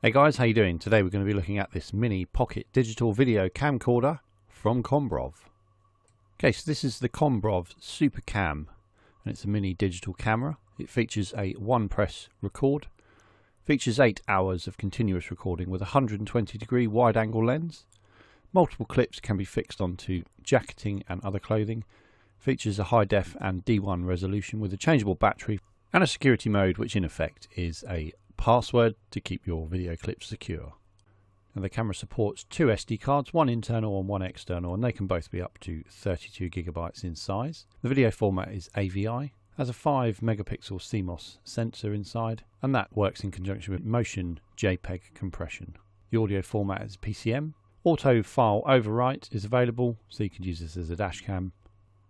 Hey guys, how you doing? Today we're going to be looking at this mini pocket digital video camcorder from Conbrov. Okay, so this is the Conbrov Super Cam, and it's a mini digital camera. It features a one press record, features 8 hours of continuous recording with a 120-degree wide angle lens. Multiple clips can be fixed onto jacketing and other clothing. Features a high def and D1 resolution with a changeable battery and a security mode, which in effect is a password to keep your video clips secure. And the camera supports 2 SD cards, one internal and one external, and they can both be up to 32 gigabytes in size. The video format is AVI, has a 5 megapixel CMOS sensor inside, and that works in conjunction with motion JPEG compression. The audio format is PCM. Auto file overwrite is available, so you can use this as a dash cam.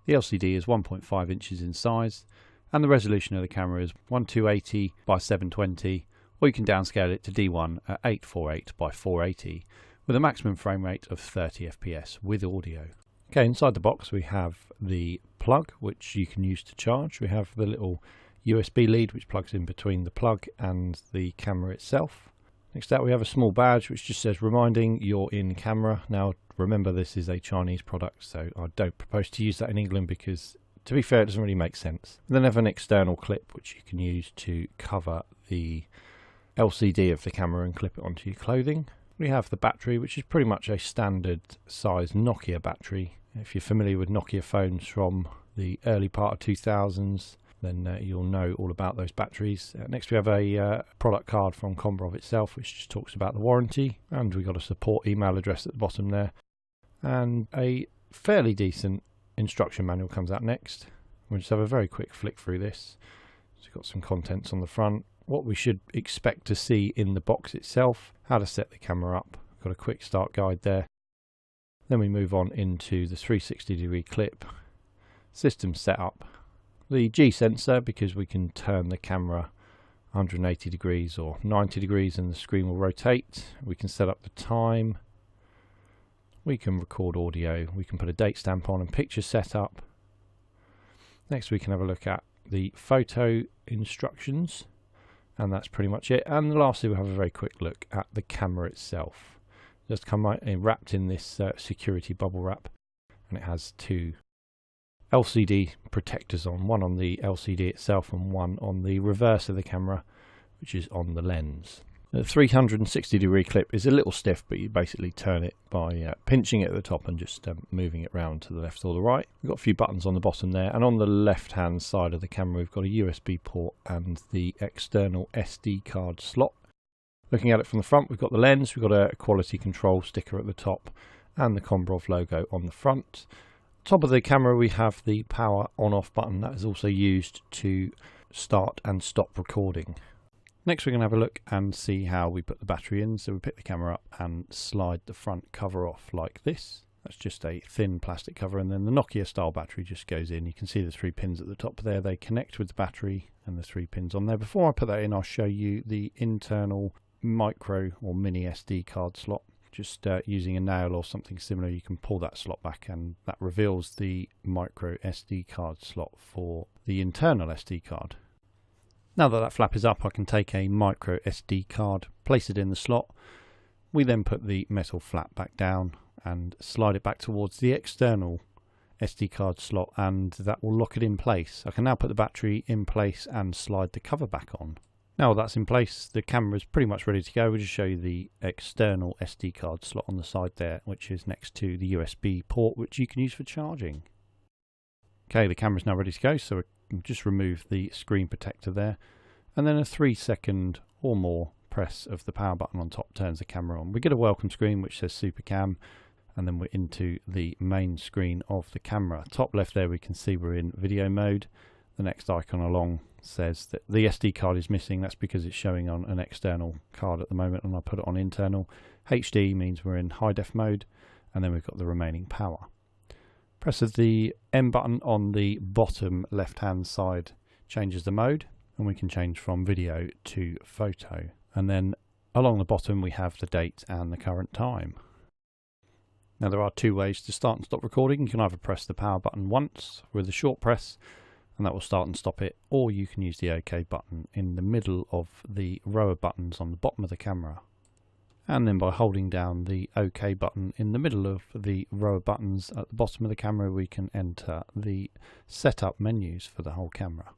The LCD is 1.5 inches in size, and the resolution of the camera is 1280 by 720, or you can downscale it to D1 at 848 by 480 with a maximum frame rate of 30 FPS with audio. Okay, inside the box we have the plug, which you can use to charge. We have the little USB lead which plugs in between the plug and the camera itself. Next out we have a small badge which just says reminding you're in camera. Now remember, this is a Chinese product, so I don't propose to use that in England because, to be fair, it doesn't really make sense. And then I have an external clip which you can use to cover the LCD of the camera and clip it onto your clothing. We have the battery, which is pretty much a standard size Nokia battery. If you're familiar with Nokia phones from the early part of 2000s, then you'll know all about those batteries. Next we have a product card from Conbrov itself, which just talks about the warranty, and we've got a support email address at the bottom there, and a fairly decent instruction manual comes out next. We'll just have a very quick flick through this. So we've got some contents on the front, what we should expect to see in the box itself, how to set the camera up. We've got a quick start guide there. Then we move on into the 360-degree clip, system setup, the G sensor, because we can turn the camera 180 degrees or 90 degrees and the screen will rotate. We can set up the time. We can record audio. We can put a date stamp on and picture setup. Next we can have a look at the photo instructions, and that's pretty much it. And lastly we'll have a very quick look at the camera itself. Just come right in, wrapped in this security bubble wrap, and it has 2 LCD protectors on, one on the LCD itself and one on the reverse of the camera, which is on the lens. The 360-degree clip is a little stiff, but you basically turn it by pinching it at the top and just moving it round to the left or the right. We've got a few buttons on the bottom there, and on the left hand side of the camera we've got a USB port and the external SD card slot. Looking at it from the front, we've got the lens, we've got a quality control sticker at the top and the Conbrov logo on the front. Top of the camera we have the power on off button that is also used to start and stop recording. Next we're going to have a look and see how we put the battery in. So we pick the camera up and slide the front cover off like this. That's just a thin plastic cover, and then the Nokia style battery just goes in. You can see the 3 pins at the top there, they connect with the battery, and the 3 pins on there. Before I put that in, I'll show you the internal micro or mini SD card slot. Just using a nail or something similar, you can pull that slot back and that reveals the micro SD card slot for the internal SD card. Now that that flap is up, I can take a micro SD card, place it in the slot. We then put the metal flap back down and slide it back towards the external SD card slot, and that will lock it in place. I can now put the battery in place and slide the cover back on. Now that's in place, the camera is pretty much ready to go. We'll just show you the external SD card slot on the side there, which is next to the USB port, which you can use for charging. Okay, the camera is now ready to go, so we'll just remove the screen protector there, and then a 3-second or more press of the power button on top turns the camera on. We get a welcome screen which says Super Cam, and then we're into the main screen of the camera. Top left there we can see we're in video mode. The next icon along says that the SD card is missing. That's because it's showing on an external card at the moment, and I put it on internal. HD means we're in high def mode, and then we've got the remaining power. Press of the M button on the bottom left hand side changes the mode, and we can change from video to photo. And then along the bottom we have the date and the current time. Now there are 2 ways to start and stop recording. You can either press the power button once with a short press, and that will start and stop it, or you can use the OK button in the middle of the row of buttons on the bottom of the camera. and then by holding down the OK button in the middle of the row of buttons at the bottom of the camera, we can enter the setup menus for the whole camera.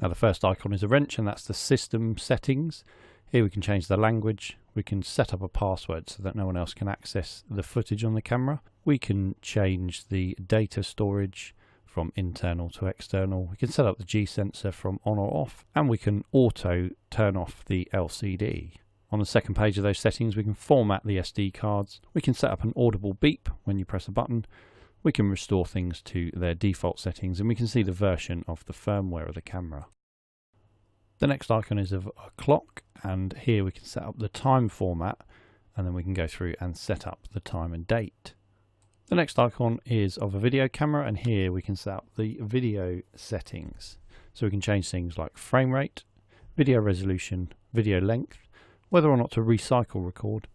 Now the first icon is a wrench, and that's the system settings. Here we can change the language, we can set up a password so that no one else can access the footage on the camera. We can change the data storage from internal to external. We can set up the G sensor from on or off, and we can auto turn off the LCD. On the second page of those settings, we can format the SD cards. We can set up an audible beep when you press a button. We can restore things to their default settings, and we can see the version of the firmware of the camera. The next icon is of a clock, and here we can set up the time format, and then we can go through and set up the time and date. The next icon is of a video camera, and here we can set up the video settings. So we can change things like frame rate, video resolution, video length, whether or not to recycle record,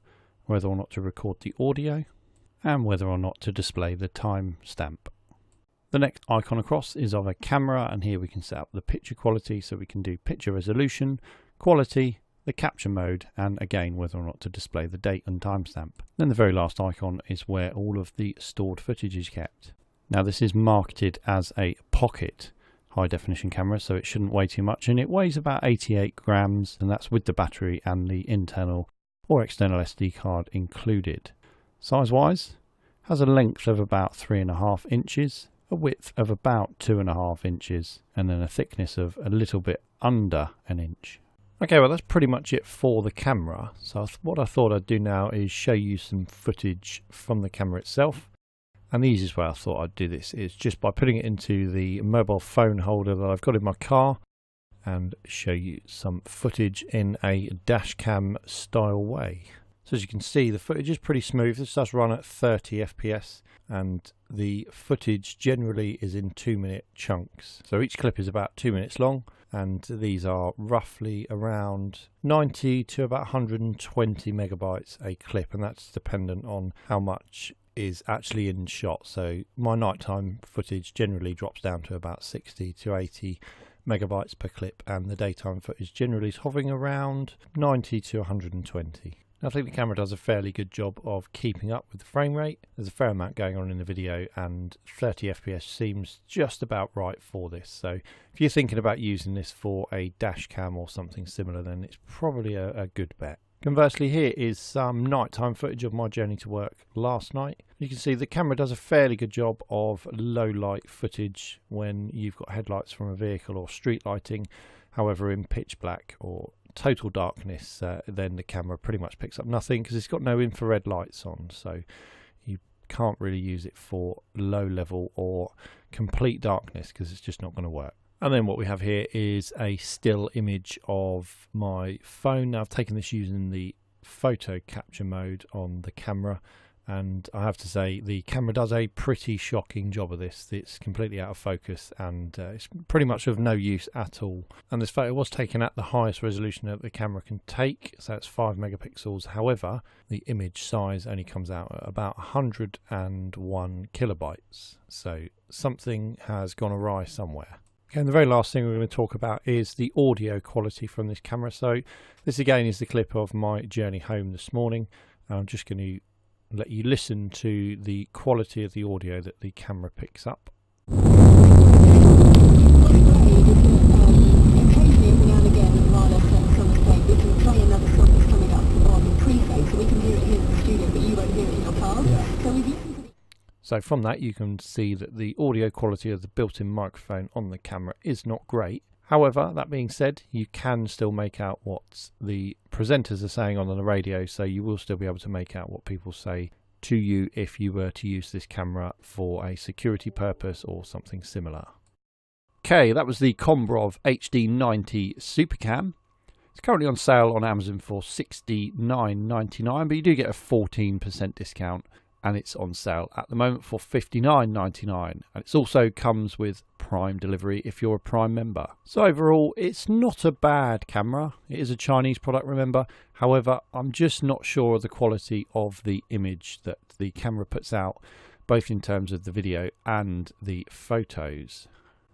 whether or not to record the audio, and whether or not to display the time stamp. The next icon across is of a camera, and here we can set up the picture quality, so we can do picture resolution, quality, the capture mode, and again whether or not to display the date and timestamp. Then the very last icon is where all of the stored footage is kept. Now this is marketed as a pocket high definition camera, so it shouldn't weigh too much, and it weighs about 88 grams, and that's with the battery and the internal or external SD card included. Size wise, has a length of about 3.5 inches, a width of about 2.5 inches, and then a thickness of a little bit under an inch. Okay, well that's pretty much it for the camera. So what I thought I'd do now is show you some footage from the camera itself. And the easiest way I thought I'd do this is just by putting it into the mobile phone holder that I've got in my car, and show you some footage in a dash cam style way. So as you can see, the footage is pretty smooth. This does run at 30 FPS, and the footage generally is in 2-minute chunks. So each clip is about 2 minutes long, and these are roughly around 90 to about 120 megabytes a clip, and that's dependent on how much is actually in shot. So my nighttime footage generally drops down to about 60 to 80 megabytes per clip, and the daytime footage generally is hovering around 90 to 120. I think the camera does a fairly good job of keeping up with the frame rate. There's a fair amount going on in the video, and 30 FPS seems just about right for this. So if you're thinking about using this for a dash cam or something similar, then it's probably a good bet. Conversely, here is some nighttime footage of my journey to work last night. You can see the camera does a fairly good job of low light footage when you've got headlights from a vehicle or street lighting. However, in pitch black or total darkness, then the camera pretty much picks up nothing, because it's got no infrared lights on, so you can't really use it for low level or complete darkness, because it's just not going to work. And then what we have here is a still image of my phone. Now I've taken this using the photo capture mode on the camera, and I have to say the camera does a pretty shocking job of this. It's completely out of focus, and it's pretty much of no use at all. And this photo was taken at the highest resolution that the camera can take, so it's 5 megapixels. However, the image size only comes out at about 101 kilobytes, so something has gone awry somewhere. Okay, and the very last thing we're going to talk about is the audio quality from this camera. So this again is the clip of my journey home this morning. I'm just going to let you listen to the quality of the audio that the camera picks up. So from that you can see that the audio quality of the built-in microphone on the camera is not great. However, that being said, you can still make out what the presenters are saying on the radio, so you will still be able to make out what people say to you if you were to use this camera for a security purpose or something similar. Okay, that was the Conbrov HD90 Super Cam. It's currently on sale on Amazon for $69.99, but you do get a 14% discount, and it's on sale at the moment for $59.99, and it also comes with Prime delivery if you're a Prime member. So overall, it's not a bad camera. It is a Chinese product, remember. However, I'm just not sure of the quality of the image that the camera puts out, both in terms of the video and the photos.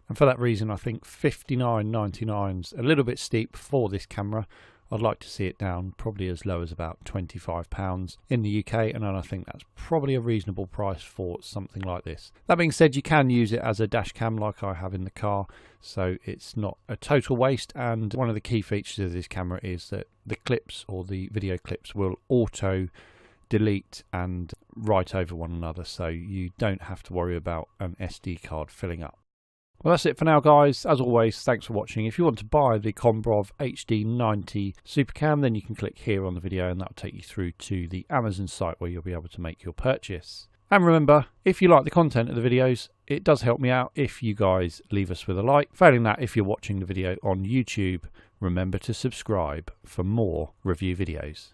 And for that reason, I think $59.99 is a little bit steep for this camera. I'd like to see it down probably as low as about £25 in the UK, and I think that's probably a reasonable price for something like this. That being said, you can use it as a dash cam like I have in the car, so it's not a total waste. And one of the key features of this camera is that the clips, or the video clips, will auto delete and write over one another, so you don't have to worry about an SD card filling up. Well, that's it for now, guys. As always, thanks for watching. If you want to buy the Conbrov HD90 Super Cam, then you can click here on the video and that'll take you through to the Amazon site where you'll be able to make your purchase. And remember, if you like the content of the videos, it does help me out if you guys leave us with a like. Failing that, if you're watching the video on YouTube, remember to subscribe for more review videos.